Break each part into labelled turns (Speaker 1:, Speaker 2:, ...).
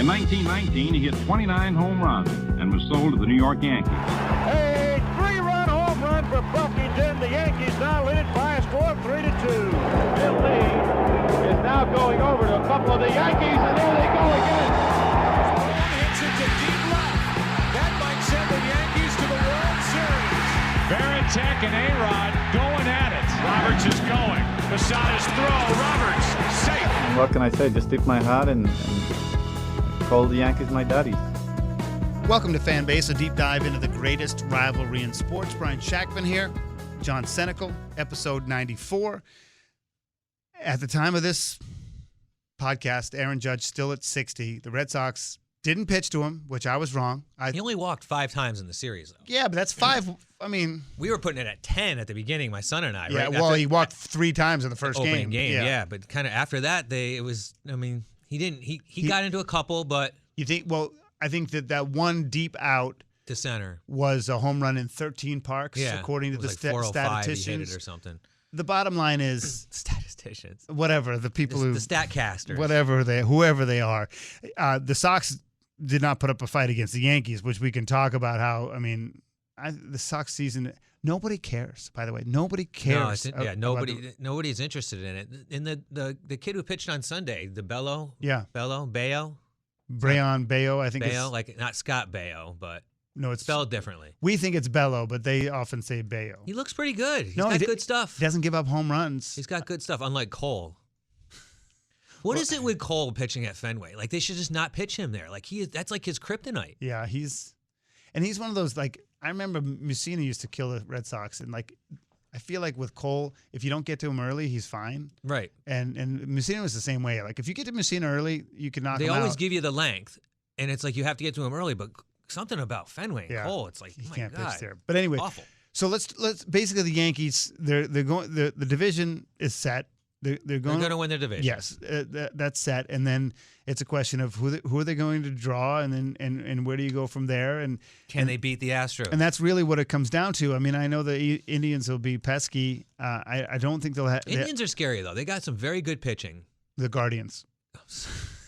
Speaker 1: In 1919, he hit 29 home runs and was sold to the New York Yankees.
Speaker 2: A three-run home run for Buffington. The Yankees now lead it by a score of 3-2.
Speaker 3: Bill Lee is now going over to a couple of the Yankees, and there they go again.
Speaker 4: Hits it to deep left. That might send the Yankees to the World Series.
Speaker 5: Varitek and A-Rod going at it. Roberts is going. Posada's throw. Roberts safe.
Speaker 6: And what can I say? Just tip my hat and call the Yankees my daddies.
Speaker 7: Welcome to Fanbase, a deep dive into the greatest rivalry in sports. Brian Shackman here, John Senecal, episode 94. At the time of this podcast, Aaron Judge still at 60. The Red Sox didn't pitch to him, which I was wrong.
Speaker 8: He only walked 5 times in the series, though.
Speaker 7: Yeah, but that's 5. I mean,
Speaker 8: we were putting it at 10 at the beginning, my son and I.
Speaker 7: Yeah,
Speaker 8: right?
Speaker 7: well, he walked 3 times in the first
Speaker 8: opening
Speaker 7: game.
Speaker 8: Yeah, but kind of after that, he didn't. He got into a couple, but
Speaker 7: you think? Well, I think that one deep out
Speaker 8: to center
Speaker 7: was a home run in 13 parks, according to the statisticians.
Speaker 8: He hit it or something.
Speaker 7: The bottom line is
Speaker 8: statisticians,
Speaker 7: whatever the people
Speaker 8: the Statcasters,
Speaker 7: whoever they are. The Sox did not put up a fight against the Yankees, which we can talk about. How the Sox season. Nobody cares. By the way, nobody cares.
Speaker 8: Nobody's interested in it. And the kid who pitched on Sunday, the Bayo, Brayan
Speaker 7: Bayo, I think
Speaker 8: Bayo, like not Scott Baio, but
Speaker 7: no, it's
Speaker 8: spelled differently.
Speaker 7: We think it's Bello, but they often say Bayo.
Speaker 8: He looks pretty good. He's got good stuff.
Speaker 7: He doesn't give up home runs.
Speaker 8: He's got good stuff, unlike Cole. What is it with Cole pitching at Fenway? Like, they should just not pitch him there. Like, that's like his kryptonite.
Speaker 7: Yeah, he's one of those, like, I remember Mussina used to kill the Red Sox, and like I feel like with Cole, if you don't get to him early, he's fine.
Speaker 8: Right.
Speaker 7: And Mussina was the same way. Like if you get to Mussina early, you can knock him out.
Speaker 8: They always give you the length, and it's like you have to get to him early. But something about Fenway and Cole, it's like
Speaker 7: he
Speaker 8: my
Speaker 7: can't
Speaker 8: God.
Speaker 7: pitch there. But anyway,
Speaker 8: awful.
Speaker 7: So let's basically the Yankees. They're going. The division is set. They're going
Speaker 8: to win their division.
Speaker 7: Yes, that's set, and then it's a question of who are they going to draw, and then and where do you go from there, and
Speaker 8: can they beat the Astros?
Speaker 7: And that's really what it comes down to. I mean, I know the Indians will be pesky. I don't think they'll have.
Speaker 8: Indians are scary though. They got some very good pitching.
Speaker 7: The Guardians.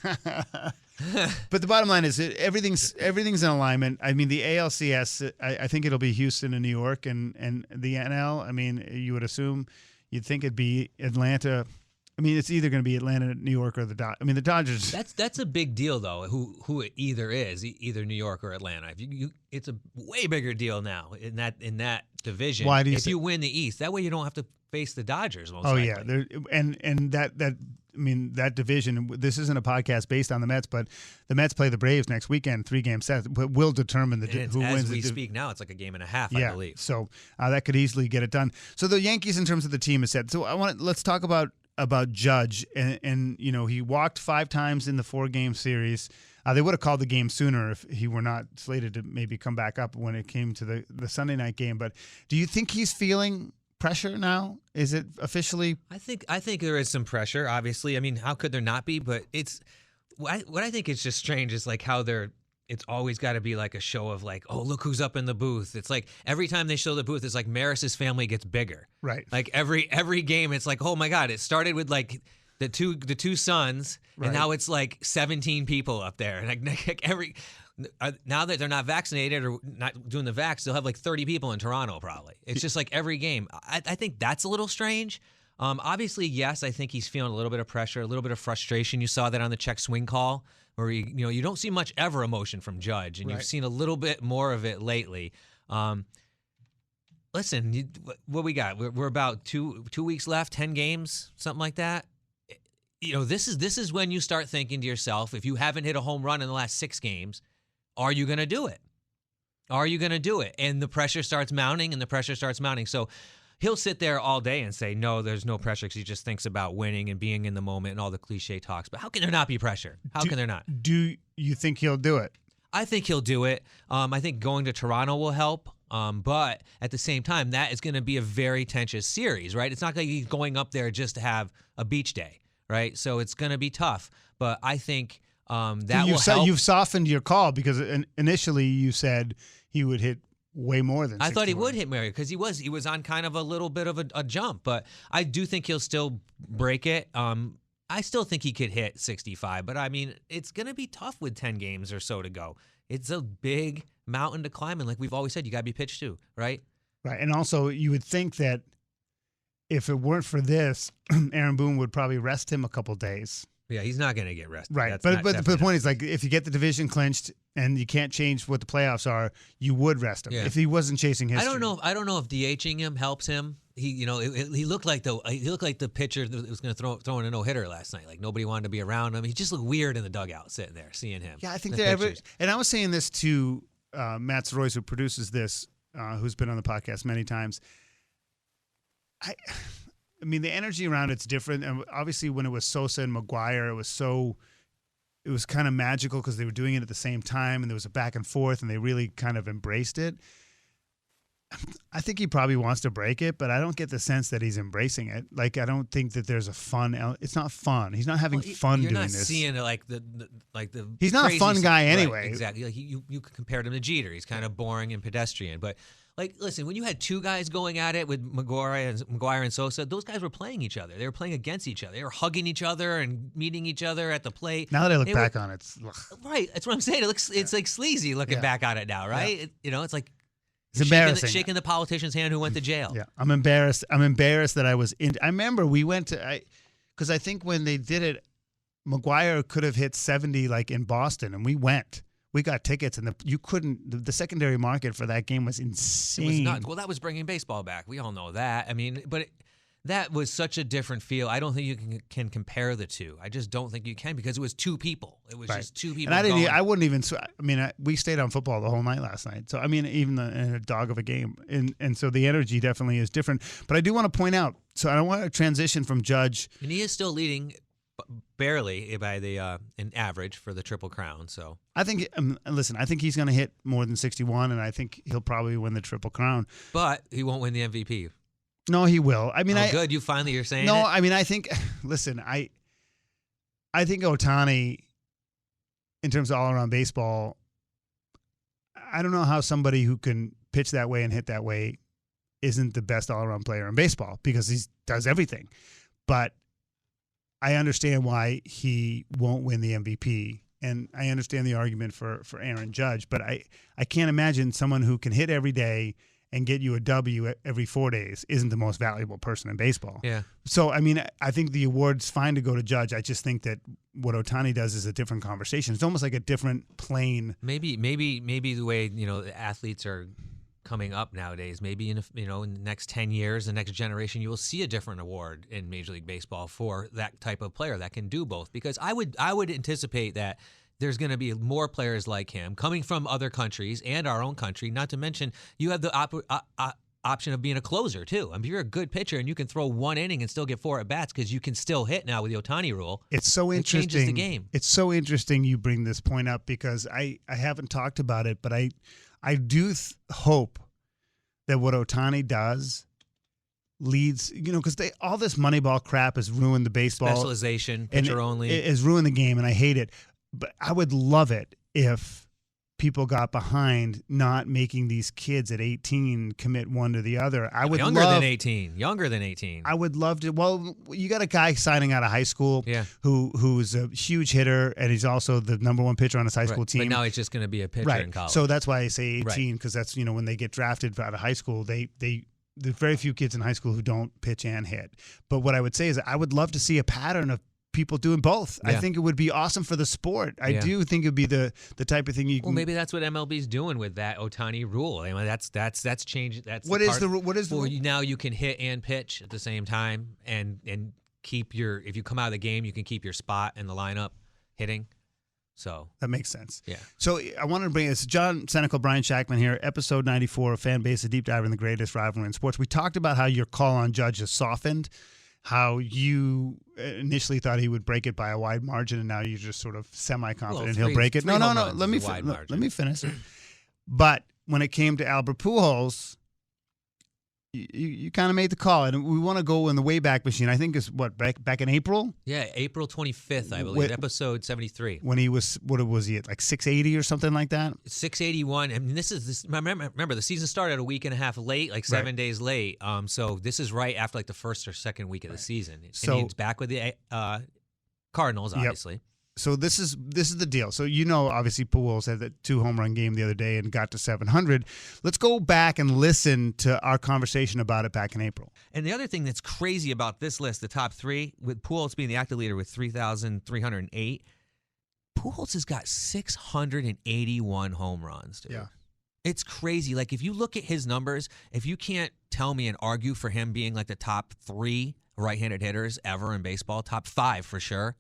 Speaker 7: But the bottom line is everything's in alignment. I mean, the ALCS. I think it'll be Houston and New York, and the NL. I mean, you would assume. You'd think it'd be Atlanta. I mean, it's either going to be Atlanta, New York, or the Dodgers. I mean, the Dodgers.
Speaker 8: That's a big deal, though. Who it either is, either New York or Atlanta. It's a way bigger deal now in that division.
Speaker 7: Why do you?
Speaker 8: If you win the East, that way you don't have to face the Dodgers. Most
Speaker 7: likely.
Speaker 8: Yeah,
Speaker 7: and that. I mean, that division, this isn't a podcast based on the Mets, but the Mets play the Braves next weekend, 3-game set, but will determine who wins.
Speaker 8: As we speak now, it's like a game and a half, I believe.
Speaker 7: So that could easily get it done. So the Yankees, in terms of the team, is set. So let's talk about Judge, and he walked 5 times in the 4-game series. They would have called the game sooner if he were not slated to maybe come back up when it came to the Sunday night game. But do you think he's feeling pressure now? Is it officially?
Speaker 8: I think there is some pressure, obviously. I mean, how could there not be? But it's what I think is just strange is like how it's always got to be like a show of like, oh, look who's up in the booth. It's like every time they show the booth, it's like Maris's family gets bigger.
Speaker 7: Right.
Speaker 8: Like every game, it's like, oh my God, it started with like the two sons,
Speaker 7: right.
Speaker 8: And now it's like 17 people up there. And like now that they're not vaccinated or not doing the vax, they'll have like 30 people in Toronto probably. It's just like every game. I think that's a little strange. Obviously, yes, I think he's feeling a little bit of pressure, a little bit of frustration. You saw that on the check swing call where you don't see much ever emotion from Judge, and You've seen a little bit more of it lately. Listen, what we got? We're about two weeks left, 10 games, something like that. This is when you start thinking to yourself, if you haven't hit a home run in the last 6 games, are you going to do it? Are you going to do it? And the pressure starts mounting, So he'll sit there all day and say, no, there's no pressure, because he just thinks about winning and being in the moment and all the cliche talks. But how can there not be pressure? How can there not?
Speaker 7: Do you think he'll do it?
Speaker 8: I think he'll do it. I think going to Toronto will help. But at the same time, that is going to be a very tense series, right? It's not like he's going up there just to have a beach day, right? So it's going to be tough. But I think that will help.
Speaker 7: You've softened your call, because initially you said he would hit way more than 61.
Speaker 8: I thought he would hit Mary, because he was on kind of a little bit of a jump, but I do think he'll still break it. I still think he could hit 65, but I mean, it's going to be tough with 10 games or so to go. It's a big mountain to climb, and like we've always said, you got to be pitched to, right?
Speaker 7: Right. And also, you would think that if it weren't for this, Aaron Boone would probably rest him a couple days.
Speaker 8: Yeah, he's not going to get rested.
Speaker 7: Right. But the point is, like, if you get the division clinched and you can't change what the playoffs are, you would rest him if he wasn't chasing history.
Speaker 8: I don't know if DHing him helps him. He looked like the pitcher that was going to throw in a no-hitter last night. Like nobody wanted to be around him. He just looked weird in the dugout sitting there, seeing him.
Speaker 7: Yeah, I think and I was saying this to Matt Royce, who produces this, who's been on the podcast many times. I mean, the energy around it's different. And obviously when it was Sosa and McGuire, it was kind of magical because they were doing it at the same time and there was a back and forth and they really kind of embraced it. I think he probably wants to break it, but I don't get the sense that he's embracing it. Like, I don't think that there's a fun. It's not fun. He's not having fun doing this.
Speaker 8: You're not seeing the.
Speaker 7: He's not a fun guy anyway.
Speaker 8: Right, exactly. Like you compared him to Jeter. He's kind of boring and pedestrian. But like, listen, when you had two guys going at it with McGuire and Sosa, those guys were playing each other. They were playing against each other. They were hugging each other and meeting each other at the plate.
Speaker 7: Now that I look back on it,
Speaker 8: right. That's what I'm saying. It's like sleazy looking back on it now, right?
Speaker 7: Yeah.
Speaker 8: It's like.
Speaker 7: It's embarrassing.
Speaker 8: Shaking the politician's hand who went to jail.
Speaker 7: Yeah, I'm embarrassed. I'm embarrassed that I was in. I remember we went to, because I think when they did it, McGuire could have hit 70 like in Boston, and we went. We got tickets, and you couldn't. The secondary market for that game was insane.
Speaker 8: It was not. Well, that was bringing baseball back. We all know that. I mean, but that was such a different feel. I don't think you can compare the two. I just don't think you can because it was two people. It was just two people.
Speaker 7: And I wouldn't even. I mean, we stayed on football the whole night last night. So I mean, even in a dog of a game, and so the energy definitely is different. But I do want to point out. So I don't want to transition from Judge.
Speaker 8: And he is still leading, barely by the an average for the Triple Crown. So
Speaker 7: I think. Listen, I think he's going to hit more than 61, and I think he'll probably win the Triple Crown.
Speaker 8: But he won't win the MVP.
Speaker 7: No, he will. I mean,
Speaker 8: good. You finally you're saying
Speaker 7: no.
Speaker 8: it?
Speaker 7: I mean, I think. Listen, I think Otani, in terms of all-around baseball, I don't know how somebody who can pitch that way and hit that way isn't the best all-around player in baseball because he does everything. But I understand why he won't win the MVP, and I understand the argument for Aaron Judge. But I can't imagine someone who can hit every day and get you a W every 4 days isn't the most valuable person in baseball.
Speaker 8: Yeah.
Speaker 7: So, I mean, I think the award's fine to go to Judge. I just think that what Otani does is a different conversation. It's almost like a different plane.
Speaker 8: Maybe the way, the athletes are coming up nowadays, maybe in the next 10 years, the next generation, you will see a different award in Major League Baseball for that type of player that can do both. Because I would anticipate that there's going to be more players like him coming from other countries and our own country. Not to mention, you have the option of being a closer too. I mean, you're a good pitcher and you can throw one inning and still get 4 at bats because you can still hit now with the Otani rule.
Speaker 7: It's so interesting.
Speaker 8: It changes the game.
Speaker 7: It's so interesting you bring this point up because I haven't talked about it, but I do hope that what Otani does leads, because all this Moneyball crap has ruined the baseball.
Speaker 8: Specialization, pitcher only.
Speaker 7: It has ruined the game, and I hate it. But I would love it if people got behind not making these kids at 18 commit one to the other.
Speaker 8: Younger than 18.
Speaker 7: I would love to. Well, you got a guy signing out of high school who's a huge hitter, and he's also the number 1 pitcher on his high school team.
Speaker 8: But now he's just going to be a pitcher in college.
Speaker 7: So that's why I say 18, because that's, when they get drafted out of high school, there's very few kids in high school who don't pitch and hit. But what I would say is I would love to see a pattern of people doing both. I think it would be awesome for the sport. I do think it would be the type of thing you can.
Speaker 8: Well, maybe that's what MLB's doing with that Otani rule. I mean, that's changed. That's
Speaker 7: what is the rule?
Speaker 8: Now you can hit and pitch at the same time, and keep if you come out of the game, you can keep your spot in the lineup hitting. So
Speaker 7: that makes sense.
Speaker 8: Yeah.
Speaker 7: So I wanted to bring this. John Senecal, Brian Shackman here, episode 94 of Fan Base, a deep dive in the greatest rivalry in sports. We talked about how your call on Judge has softened, how you initially thought he would break it by a wide margin, and now you're just sort of semi-confident he'll break it. No. Let me finish. But when it came to Albert Pujols, you kind of made the call, and we want to go in the Wayback Machine. I think is back in April.
Speaker 8: Yeah, April 25th, I believe, episode 73.
Speaker 7: When he was, what was he at, like 680 or something like that? 681.
Speaker 8: I mean, remember the season started a week and a half late, like 7 days late. So this is right after like the first or second week of the season. And
Speaker 7: So
Speaker 8: he's back with the Cardinals, obviously.
Speaker 7: So this is the deal. So obviously Pujols had that 2 home run game the other day and got to 700. Let's go back and listen to our conversation about it back in April.
Speaker 8: And the other thing that's crazy about this list, the top 3, with Pujols being the active leader with 3,308, Pujols has got 681 home runs, dude.
Speaker 7: Yeah.
Speaker 8: It's crazy. Like, if you look at his numbers, if you can't tell me and argue for him being like the top 3 right-handed hitters ever in baseball, top 5 for sure,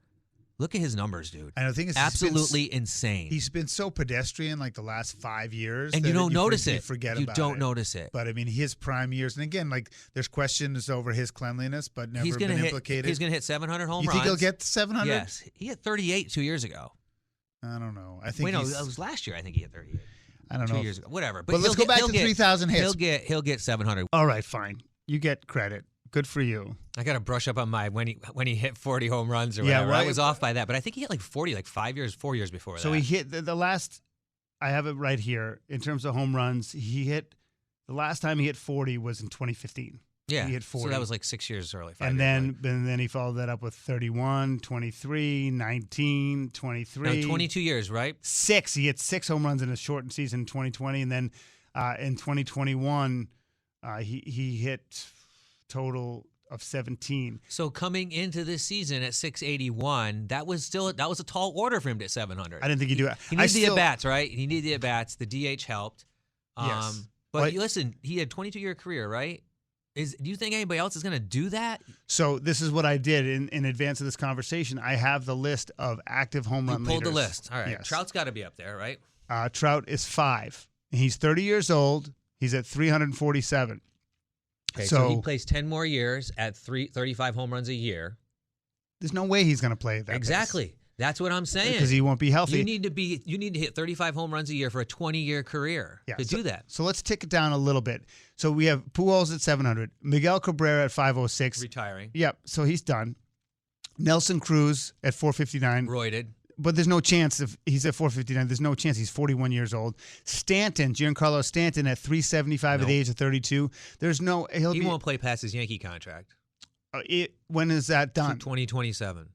Speaker 8: look at his numbers, dude.
Speaker 7: And I think it's
Speaker 8: absolutely insane.
Speaker 7: He's been so pedestrian like the last 5 years,
Speaker 8: and you don't notice it.
Speaker 7: Forget
Speaker 8: you
Speaker 7: about
Speaker 8: don't
Speaker 7: it.
Speaker 8: notice it.
Speaker 7: But I mean, his prime years, and again, like there's questions over his cleanliness, but never been implicated.
Speaker 8: He's going to hit 700 home runs.
Speaker 7: You think he'll get 700?
Speaker 8: Yes, he hit 38 2 years ago.
Speaker 7: I don't know. I think
Speaker 8: that was last year. I think he hit 38.
Speaker 7: I don't know.
Speaker 8: 2 years ago, whatever.
Speaker 7: But let's go back to 3,000 hits.
Speaker 8: He'll get 700.
Speaker 7: All right, fine. You get credit. Good for you.
Speaker 8: I got to brush up on my when he hit 40 home runs or whatever. I was off by that, but I think he hit like 40 like 4 years before that.
Speaker 7: So he hit the last. I have it right here in terms of home runs. He hit the last time he hit 40 was in 2015.
Speaker 8: Yeah,
Speaker 7: he hit 40.
Speaker 8: So that was like 6 years early.
Speaker 7: And then he followed that up with 31, 23, 19, 23.
Speaker 8: No, 22 years, right?
Speaker 7: 6. He hit 6 home runs in a shortened season in 2020, and then in 2021 he hit total of 17.
Speaker 8: So coming into this season at 681, that was a tall order for him to hit 700.
Speaker 7: I didn't think he'd do it.
Speaker 8: He needed the at-bats, right? He needed the at-bats. The DH helped.
Speaker 7: Yes.
Speaker 8: But listen, he had a 22-year career, right? Do you think anybody else is going to do that?
Speaker 7: So this is what I did in advance of this conversation. I have the list of active home run leaders.
Speaker 8: You pulled the list. All right.
Speaker 7: Yes.
Speaker 8: Trout's got to be up there, right?
Speaker 7: Trout is 5. He's 30 years old. He's at 347.
Speaker 8: Okay, so he plays 10 more years at 35 home runs a year.
Speaker 7: There's no way he's going to play at that
Speaker 8: Exactly.
Speaker 7: pace.
Speaker 8: That's what I'm saying.
Speaker 7: Because he won't be healthy.
Speaker 8: You need to hit 35 home runs a year for a 20-year career to do that.
Speaker 7: So let's tick it down a little bit. So we have Pujols at 700, Miguel Cabrera at 506.
Speaker 8: Retiring.
Speaker 7: Yep, so he's done. Nelson Cruz at 459.
Speaker 8: Roided.
Speaker 7: But there's no chance if he's at 459. There's no chance. He's 41 years old. Stanton, Giancarlo Stanton at 375 at the age of 32. There's no. He
Speaker 8: won't play past his Yankee contract.
Speaker 7: When is that done?
Speaker 8: 2027.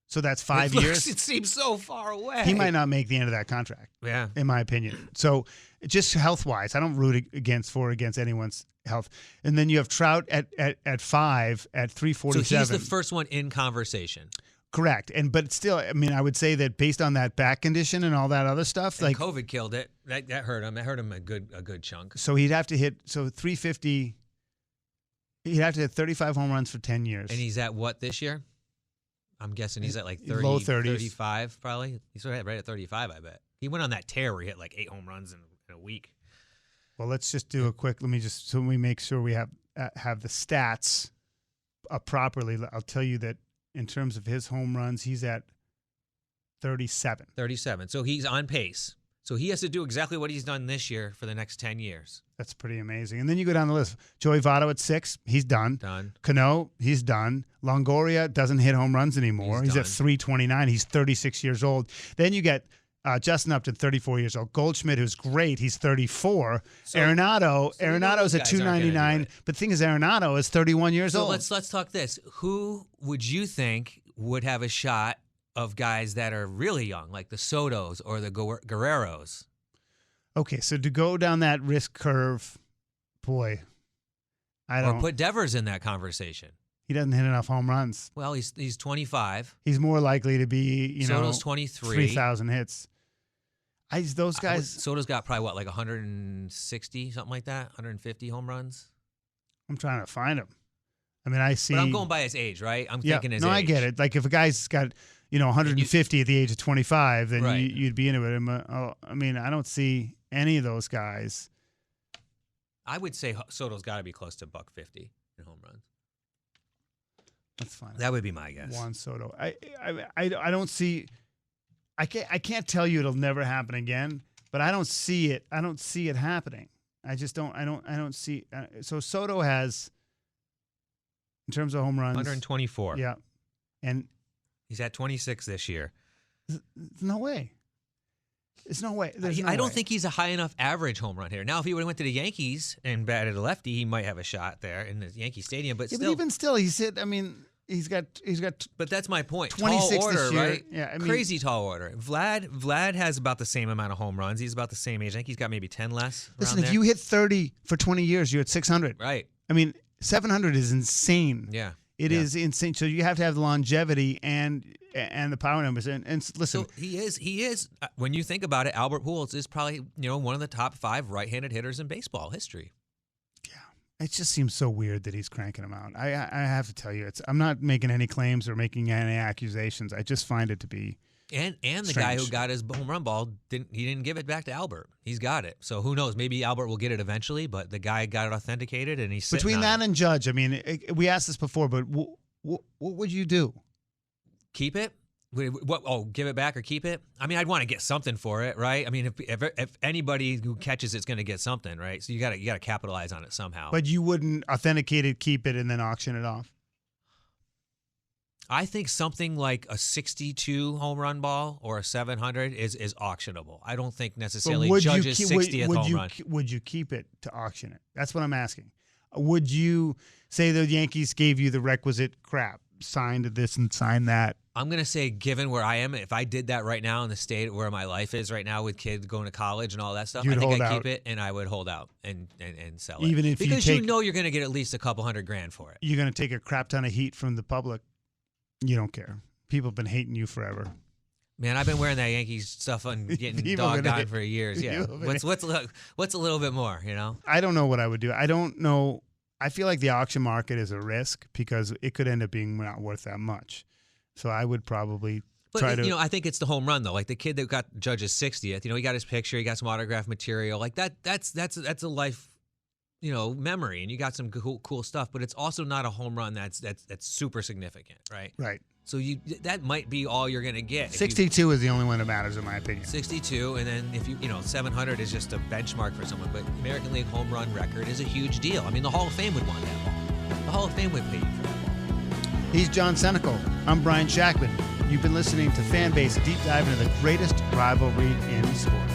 Speaker 7: So that's 5 years.
Speaker 8: It seems so far away.
Speaker 7: He might not make the end of that contract.
Speaker 8: Yeah,
Speaker 7: in my opinion. So just health wise, I don't root against anyone's health. And then you have Trout at 5 at 347.
Speaker 8: So he's the first one in conversation.
Speaker 7: Correct. But still, I mean, I would say that based on that back condition and all that other stuff,
Speaker 8: and like COVID killed it. That hurt him. That hurt him a good chunk.
Speaker 7: So he'd have to hit 350. He'd have to hit 35 home runs for 10 years.
Speaker 8: And he's at what this year? I'm guessing he's at like 30,
Speaker 7: low 30s.
Speaker 8: 35 probably. He's right at 35, I bet. He went on that tear where he hit like 8 home runs in a week.
Speaker 7: Well, let's just do a quick. So we make sure we have the stats properly. I'll tell you that in terms of his home runs, he's at 37.
Speaker 8: 37. So he's on pace. So he has to do exactly what he's done this year for the next 10 years.
Speaker 7: That's pretty amazing. And then you go down the list. Joey Votto at 6. He's done. Cano, he's done. Longoria doesn't hit home runs anymore. He's at 329. He's 36 years old. Then you get Justin Upton, 34 years old. Goldschmidt, who's great. He's 34. Arenado's at 299. But the thing is, Arenado is 31 years old.
Speaker 8: So let's talk this. Who would you think would have a shot of guys that are really young, like the Sotos or the Guerreros?
Speaker 7: Okay, so to go down that risk curve, boy, I don't.
Speaker 8: Or put Devers in that conversation.
Speaker 7: He doesn't hit enough home runs.
Speaker 8: Well, he's 25.
Speaker 7: He's more likely to be,
Speaker 8: Soto's 23.
Speaker 7: 3,000 hits. Those guys.
Speaker 8: Soto's got probably what, like 160, something like that, 150 home runs.
Speaker 7: I'm trying to find him. I mean, I see.
Speaker 8: But I'm going by his age, right? I'm thinking his age.
Speaker 7: No, I get it. Like if a guy's got 150 at the age of 25, then you'd be into it. I mean, I don't see any of those guys.
Speaker 8: I would say Soto's got to be close to $150 in home runs.
Speaker 7: That's fine.
Speaker 8: That would be my guess.
Speaker 7: Juan Soto. I don't see. I can't tell you it'll never happen again, but I don't see it. I don't see it happening. I just don't. I don't see. So Soto has, in terms of home runs,
Speaker 8: 124.
Speaker 7: Yeah, and
Speaker 8: he's at 26 this year.
Speaker 7: There's no way. There's no way.
Speaker 8: I don't think he's a high enough average home run hitter. Now, if he would have went to the Yankees and batted a lefty, he might have a shot there in the Yankee Stadium. But still,
Speaker 7: but even still, he's hit. I mean, He's got.
Speaker 8: But that's my point.
Speaker 7: 26
Speaker 8: tall order,
Speaker 7: this year.
Speaker 8: right?
Speaker 7: Yeah, I mean,
Speaker 8: crazy tall order. Vlad has about the same amount of home runs. He's about the same age. I think he's got maybe 10 less.
Speaker 7: Listen,
Speaker 8: around
Speaker 7: if
Speaker 8: there.
Speaker 7: you hit 30 for 20 years, you're at 600.
Speaker 8: Right.
Speaker 7: I mean, 700 is insane.
Speaker 8: Yeah.
Speaker 7: It is insane. So you have to have longevity and the power numbers. And listen,
Speaker 8: So he is. When you think about it, Albert Pujols is probably one of the top 5 right-handed hitters in baseball history.
Speaker 7: it just seems so weird that he's cranking them out. I have to tell you, I'm not making any claims or making any accusations. I just find it to be.
Speaker 8: And the
Speaker 7: strange.
Speaker 8: guy who got his home run ball didn't give it back to Albert. He's got it. So who knows? Maybe Albert will get it eventually. But the guy got it authenticated, and he's sitting
Speaker 7: Between
Speaker 8: on
Speaker 7: that
Speaker 8: it.
Speaker 7: and Judge, I mean, we asked this before, but what would you do?
Speaker 8: Keep it. What? Oh, give it back or keep it? I mean, I'd want to get something for it, right? I mean, if anybody who catches it's going to get something, right? So you got to capitalize on it somehow.
Speaker 7: But you wouldn't authenticate it, keep it, and then auction it off.
Speaker 8: I think something like a 62 home run ball or a 700 is auctionable. I don't think necessarily Judge's 60th home run.
Speaker 7: Would you keep it to auction it? That's what I'm asking. Would you say the Yankees gave you the requisite crap, signed this and signed that?
Speaker 8: I'm going to say, given where I am, if I did that right now in the state where my life is right now with kids going to college and all that stuff,
Speaker 7: You'd
Speaker 8: I think
Speaker 7: hold
Speaker 8: I'd
Speaker 7: out.
Speaker 8: keep it and I would hold out and sell it.
Speaker 7: Even if you
Speaker 8: because
Speaker 7: take-
Speaker 8: you know you're going to get at least a couple $100,000 for it.
Speaker 7: You're going to take a crap ton of heat from the public. You don't care. People have been hating you forever.
Speaker 8: Man, I've been wearing that Yankees stuff and getting
Speaker 7: People
Speaker 8: dogged
Speaker 7: been
Speaker 8: on
Speaker 7: hate-
Speaker 8: for years. Yeah,
Speaker 7: people been
Speaker 8: what's a little bit more,
Speaker 7: I don't know what I would do. I don't know. I feel like the auction market is a risk because it could end up being not worth that much. So I would probably try
Speaker 8: But
Speaker 7: to.
Speaker 8: I think it's the home run though. Like the kid that got Judge's 60th. He got his picture. He got some autograph material. Like that's a life, memory, and you got some cool stuff. But it's also not a home run that's super significant, right?
Speaker 7: Right.
Speaker 8: So that might be all you're gonna get. If
Speaker 7: 62 is the only one that matters in my opinion.
Speaker 8: 62, and then if 700 is just a benchmark for someone. But American League home run record is a huge deal. I mean, the Hall of Fame would want that ball. The Hall of Fame would pay you for that ball.
Speaker 7: He's John Senecal. I'm Brian Shackman. You've been listening to Fanbase, a deep dive into the greatest rivalry in sports.